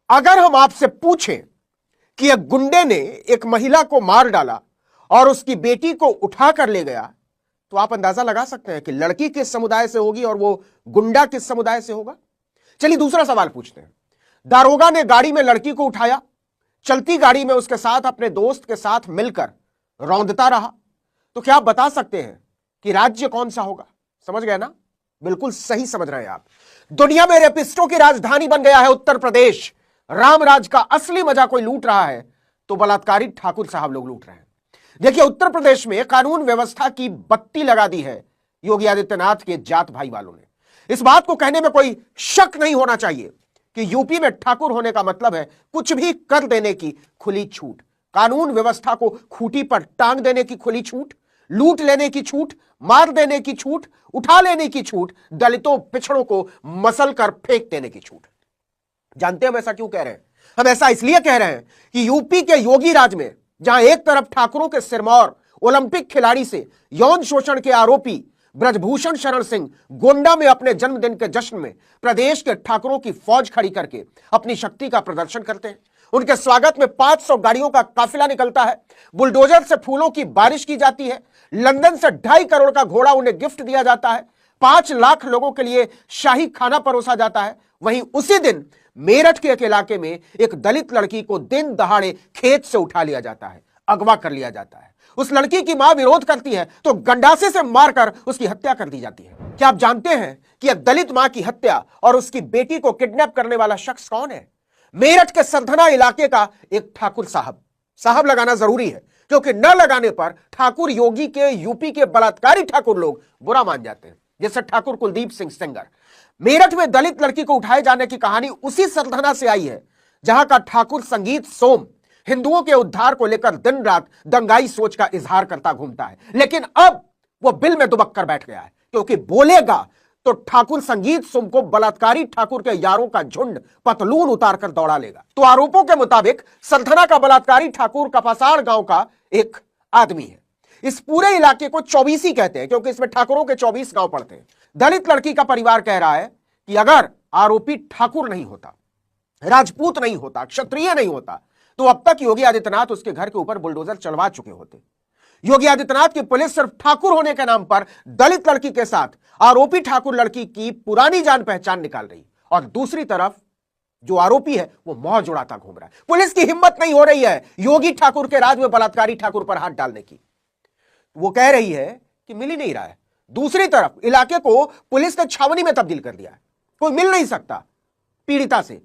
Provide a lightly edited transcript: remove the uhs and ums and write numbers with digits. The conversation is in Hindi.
अगर हम आपसे पूछें कि एक गुंडे ने एक महिला को मार डाला और उसकी बेटी को उठा कर ले गया, तो आप अंदाजा लगा सकते हैं कि लड़की किस समुदाय से होगी और वो गुंडा किस समुदाय से होगा। चलिए दूसरा सवाल पूछते हैं। दारोगा ने गाड़ी में लड़की को उठाया, चलती गाड़ी में उसके साथ अपने दोस्त के साथ मिलकर रौंदता रहा, तो क्या आप बता सकते हैं कि राज्य कौन सा होगा? समझ गए ना? बिल्कुल सही समझ रहे हैं आप। दुनिया में रेपिस्टों की राजधानी बन गया है उत्तर प्रदेश। रामराज का असली मजा कोई लूट रहा है तो बलात्कारी ठाकुर साहब लोग लूट रहे हैं। देखिए, उत्तर प्रदेश में कानून व्यवस्था की बत्ती लगा दी है योगी आदित्यनाथ के जात भाई वालों ने। इस बात को कहने में कोई शक नहीं होना चाहिए कि यूपी में ठाकुर होने का मतलब है कुछ भी कर देने की खुली छूट, कानून व्यवस्था को खूंटी पर टांग देने की खुली छूट, लूट लेने की छूट, मार देने की छूट, उठा लेने की छूट, दलितों पिछड़ों को मसल कर फेंक देने की छूट। जानते हैं हम ऐसा क्यों कह रहे हैं? हम ऐसा इसलिए कह रहे हैं कि यूपी के योगी राज में जहां एक तरफ ठाकुरों के सिरमौर ओलंपिक खिलाड़ी से यौन शोषण के आरोपी ब्रजभूषण शरण सिंह गोंडा में अपने जन्मदिन के जश्न में प्रदेश के ठाकुरों की फौज खड़ी करके अपनी शक्ति का प्रदर्शन करते हैं। उनके स्वागत में 500 गाड़ियों का काफिला निकलता है, बुलडोजर से फूलों की बारिश की जाती है, लंदन से 2.5 करोड़ का घोड़ा उन्हें गिफ्ट दिया जाता है, 5 लाख लोगों के लिए शाही खाना परोसा जाता है। वहीं उसी दिन मेरठ के एक इलाके में एक दलित लड़की को दिन दहाड़े खेत से उठा लिया जाता है, अगवा कर लिया जाता है। उस लड़की की मां विरोध करती है तो गंडासे से मारकर उसकी हत्या कर दी जाती है। क्या आप जानते हैं कि एक दलित मां की हत्या और उसकी बेटी को किडनैप करने वाला शख्स कौन है? मेरठ के सरधना इलाके का एक ठाकुर साहब। साहब लगाना जरूरी है क्योंकि न लगाने पर ठाकुर योगी के यूपी के बलात्कारी ठाकुर लोग बुरा मान जाते हैं, जैसे ठाकुर कुलदीप सिंह सेंगर। मेरठ में दलित लड़की को उठाए जाने की कहानी उसी सरधना से आई है जहां का ठाकुर संगीत सोम हिंदुओं के उद्धार को लेकर दिन रात दंगाई सोच का इजहार करता घूमता है, लेकिन अब वो बिल में दुबक कर बैठ गया है क्योंकि बोलेगा तो ठाकुर संगीत सोम को बलात्कारी ठाकुर के यारों का झुंड पतलून उतार कर दौड़ा लेगा। तो आरोपों के मुताबिक सरधना का बलात्कारी ठाकुर कपासाड़ गांव का एक आदमी है। इस पूरे इलाके को 24 कहते हैं क्योंकि इसमें ठाकुरों के 24 गांव पड़ते हैं। दलित लड़की का परिवार कह रहा है कि अगर आरोपी ठाकुर नहीं होता, राजपूत नहीं होता, क्षत्रिय नहीं होता, तो अब तक योगी आदित्यनाथ उसके घर के ऊपर बुलडोजर चलवा चुके होते। योगी आदित्यनाथ की पुलिस सिर्फ ठाकुर होने के नाम पर दलित लड़की के साथ आरोपी ठाकुर लड़की की पुरानी जान पहचान निकाल रही, और दूसरी तरफ जो आरोपी है वो मौज उड़ाता घूम रहा है। पुलिस की हिम्मत नहीं हो रही है योगी ठाकुर के राज में बलात्कारी ठाकुर पर हाथ डालने की। वो कह रही है कि मिल ही नहीं रहा है। दूसरी तरफ इलाके को पुलिस ने छावनी में तब्दील कर दिया है, कोई मिल नहीं सकता पीड़िता से।